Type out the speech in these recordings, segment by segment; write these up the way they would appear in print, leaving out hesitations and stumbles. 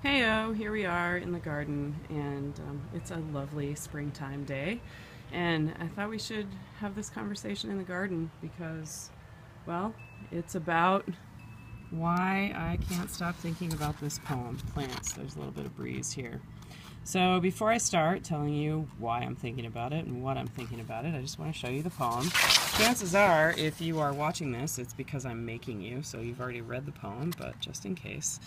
Heyo, here we are in the garden, and it's a lovely springtime day. And I thought we should have this conversation in the garden because, well, it's about why I can't stop thinking about this poem, Plants. There's a little bit of breeze here. So before I start telling you why I'm thinking about it and what I'm thinking about it, I just want to show you the poem. Chances are, if you are watching this, it's because I'm making you, so you've already read the poem, but just in case,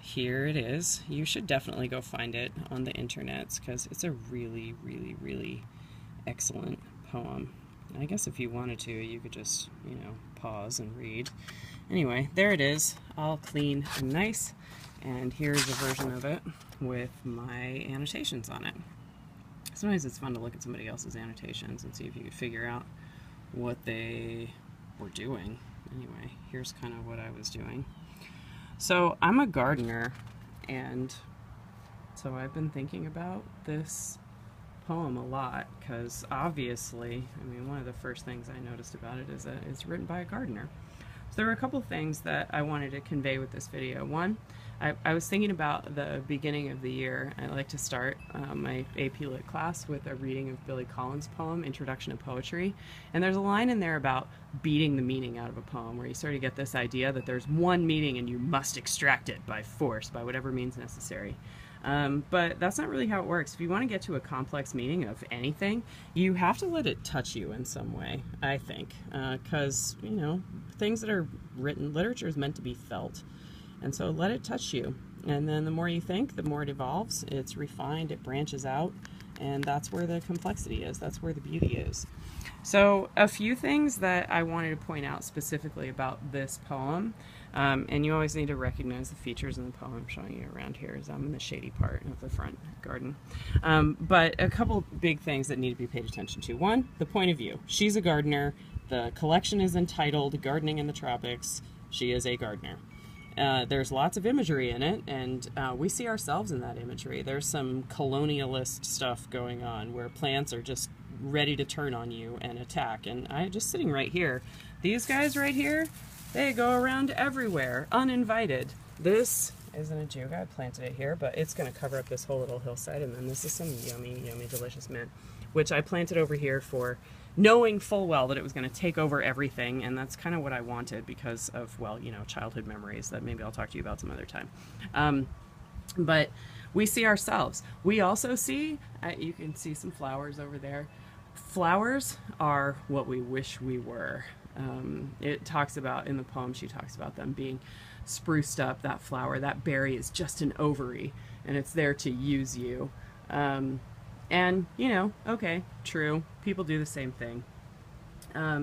here it is. You should definitely go find it on the internets because it's a really, really, really excellent poem. I guess if you wanted to, you could just, pause and read. Anyway, there it is, all clean and nice. And here's a version of it with my annotations on it. Sometimes it's fun to look at somebody else's annotations and see if you can figure out what they were doing. Anyway, here's kind of what I was doing. So I'm a gardener, and so I've been thinking about this poem a lot because obviously, one of the first things I noticed about it is that it's written by a gardener. So there were a couple things that I wanted to convey with this video. One, I was thinking about the beginning of the year. I like to start my AP Lit class with a reading of Billy Collins' poem, Introduction to Poetry. And there's a line in there about beating the meaning out of a poem, where you sort of get this idea that there's one meaning and you must extract it by force, by whatever means necessary. But that's not really how it works. If you want to get to a complex meaning of anything, you have to let it touch you in some way, I think. Because, things that are written, literature is meant to be felt. And so let it touch you. And then the more you think, the more it evolves. It's refined, it branches out, and that's where the complexity is. That's where the beauty is. So a few things that I wanted to point out specifically about this poem, and you always need to recognize the features in the poem. I'm showing you around here as I'm in the shady part of the front garden. But a couple big things that need to be paid attention to. One, the point of view. She's a gardener. The collection is entitled Gardening in the Tropics. She is a gardener. There's lots of imagery in it, and we see ourselves in that imagery. There's some colonialist stuff going on where plants are just ready to turn on you and attack. And I just sitting right here, these guys right here, they go around everywhere, uninvited. This isn't a juke. I planted it here, but it's going to cover up this whole little hillside. And then this is some yummy, yummy, delicious mint, which I planted over here for knowing full well that it was going to take over everything, and that's kind of what I wanted because of, childhood memories that maybe I'll talk to you about some other time. But we see ourselves. We also see, you can see some flowers over there. Flowers are what we wish we were. It talks about, in the poem, she talks about them being spruced up. That flower, that berry is just an ovary, and it's there to use you. And, okay, true. People do the same thing.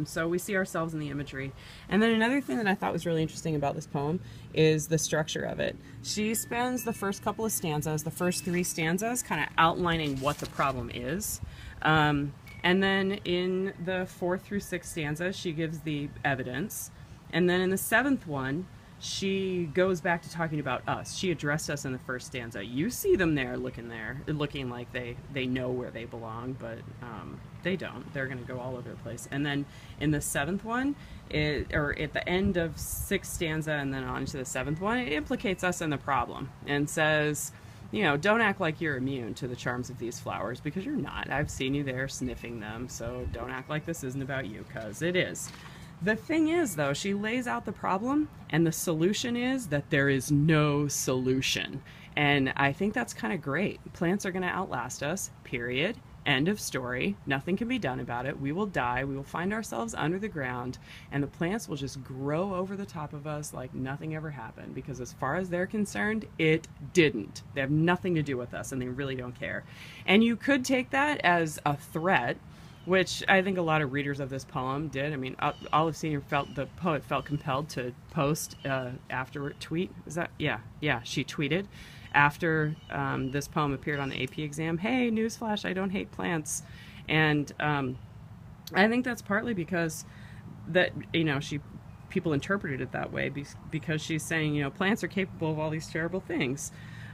So we see ourselves in the imagery. And then another thing that I thought was really interesting about this poem is the structure of it. She spends the first couple of stanzas, the first 3 stanzas, kind of outlining what the problem is. And then in the 4th through 6th stanzas, she gives the evidence. And then in the 7th one, she goes back to talking about us. She addressed us in the first stanza. You see them looking like they know where they belong, but they don't. They're going to go all over the place. And then in the 7th one, or at the end of 6th stanza and then on to the 7th one, it implicates us in the problem and says, don't act like you're immune to the charms of these flowers, because you're not. I've seen you there sniffing them, so don't act like this isn't about you, because it is. The thing is, though, she lays out the problem, and the solution is that there is no solution. And I think that's kind of great. Plants are going to outlast us, period. End of story. Nothing can be done about it. We will die. We will find ourselves under the ground, and the plants will just grow over the top of us like nothing ever happened, because as far as they're concerned, it didn't. They have nothing to do with us, and they really don't care. And you could take that as a threat, which I think a lot of readers of this poem did. Olive Sr. the poet felt compelled to post tweet. Is that? Yeah, she tweeted after this poem appeared on the AP exam, hey, newsflash, I don't hate plants. And I think that's partly because that, people interpreted it that way because she's saying, plants are capable of all these terrible things.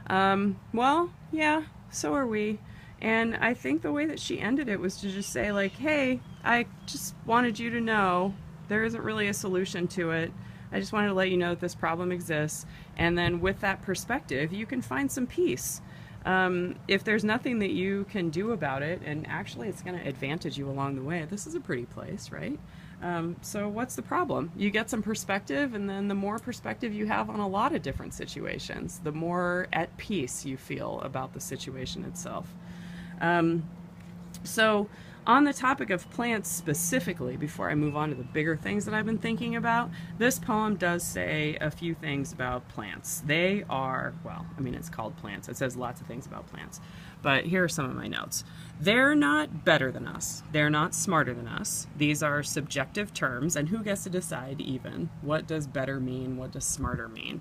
Well, yeah, so are we. And I think the way that she ended it was to just say, like, hey, I just wanted you to know there isn't really a solution to it. I just wanted to let you know that this problem exists, and then with that perspective, you can find some peace. If there's nothing that you can do about it, and actually it's going to advantage you along the way, this is a pretty place, right? So what's the problem? You get some perspective, and then the more perspective you have on a lot of different situations, the more at peace you feel about the situation itself. So on the topic of plants specifically, before I move on to the bigger things that I've been thinking about, this poem does say a few things about plants. They are, well, I mean, it's called plants. It says lots of things about plants. But here are some of my notes. They're not better than us. They're not smarter than us. These are subjective terms, and who gets to decide even? What does better mean? What does smarter mean?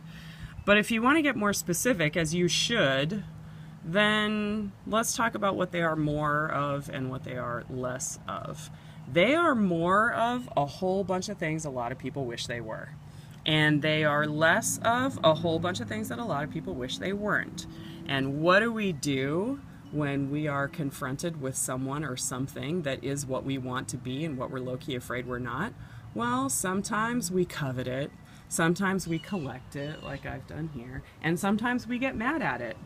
But if you want to get more specific, as you should, then let's talk about what they are more of and what they are less of. They are more of a whole bunch of things a lot of people wish they were. And they are less of a whole bunch of things that a lot of people wish they weren't. And what do we do when we are confronted with someone or something that is what we want to be and what we're low-key afraid we're not? Well, sometimes we covet it, sometimes we collect it, like I've done here, and sometimes we get mad at it.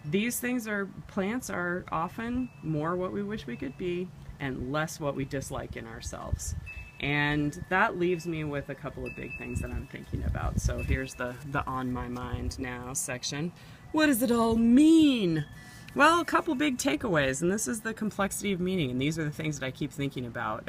These things plants are often more what we wish we could be and less what we dislike in ourselves. And that leaves me with a couple of big things that I'm thinking about. So here's the on my mind now section. What does it all mean? Well, a couple big takeaways, and this is the complexity of meaning, and these are the things that I keep thinking about,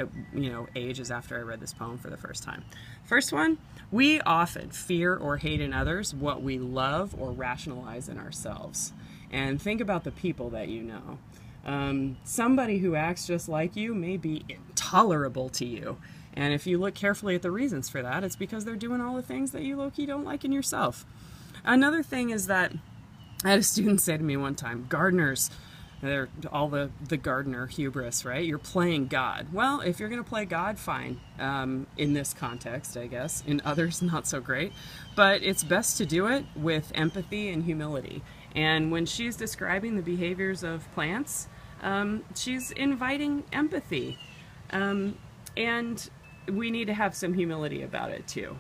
ages after I read this poem for the first time. First one, we often fear or hate in others what we love or rationalize in ourselves. And think about the people that you know. Somebody who acts just like you may be intolerable to you. And if you look carefully at the reasons for that, it's because they're doing all the things that you low-key don't like in yourself. Another thing is that I had a student say to me one time, gardeners, they're all the gardener hubris, right? You're playing God. Well, if you're going to play God, fine. In this context, I guess. In others, not so great. But it's best to do it with empathy and humility. And when she's describing the behaviors of plants, she's inviting empathy. And we need to have some humility about it, too.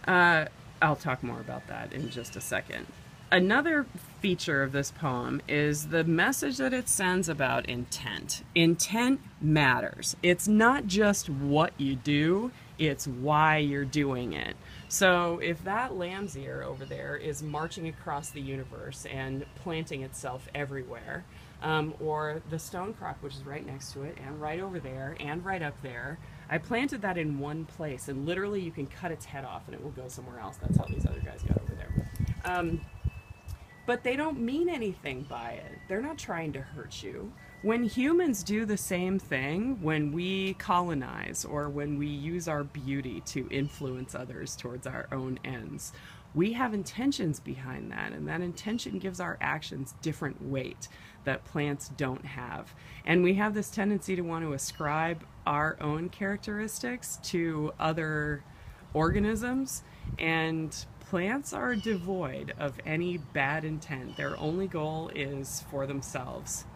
I'll talk more about that in just a second. Another feature of this poem is the message that it sends about intent. Intent matters. It's not just what you do, it's why you're doing it. So if that lamb's ear over there is marching across the universe and planting itself everywhere, or the stone crock, which is right next to it, and right over there, and right up there, I planted that in one place, and literally you can cut its head off and it will go somewhere else. That's how these other guys got over there. But they don't mean anything by it. They're not trying to hurt you. When humans do the same thing, when we colonize or when we use our beauty to influence others towards our own ends, we have intentions behind that, and that intention gives our actions different weight that plants don't have. And we have this tendency to want to ascribe our own characteristics to other organisms, and plants are devoid of any bad intent. Their only goal is for themselves.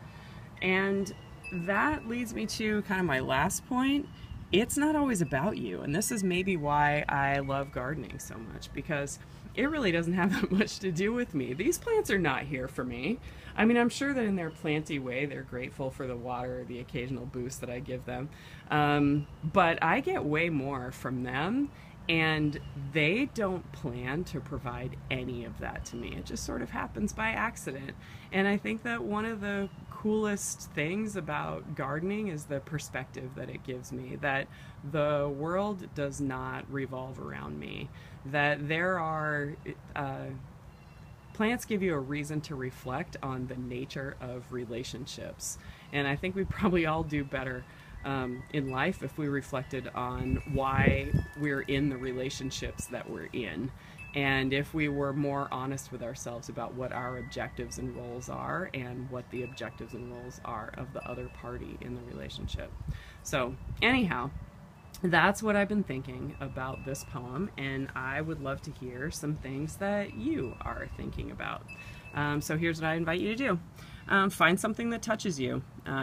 And that leads me to kind of my last point. It's not always about you. And this is maybe why I love gardening so much, because it really doesn't have that much to do with me. These plants are not here for me. I mean, I'm sure that in their planty way, they're grateful for the water, the occasional boost that I give them. But I get way more from them. And they don't plan to provide any of that to me. It just sort of happens by accident. And I think that one of the coolest things about gardening is the perspective that it gives me, that the world does not revolve around me, that there are plants give you a reason to reflect on the nature of relationships. And I think we probably all do better in life if we reflected on why we're in the relationships that we're in, and if we were more honest with ourselves about what our objectives and roles are and what the objectives and roles are of the other party in the relationship. So anyhow, that's what I've been thinking about this poem, and I would love to hear some things that you are thinking about. So here's what I invite you to do. Find something that touches you.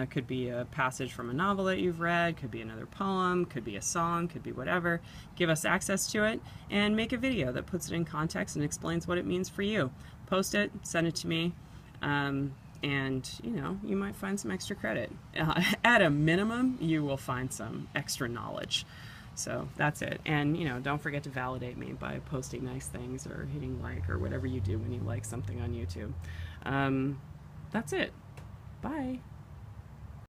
Could be a passage from a novel that you've read, could be another poem, could be a song, could be whatever. Give us access to it and make a video that puts it in context and explains what it means for you. Post it, send it to me, and you know, you might find some extra credit. At a minimum, you will find some extra knowledge. So that's it. And you know, don't forget to validate me by posting nice things or hitting like or whatever you do when you like something on YouTube. That's it. Bye.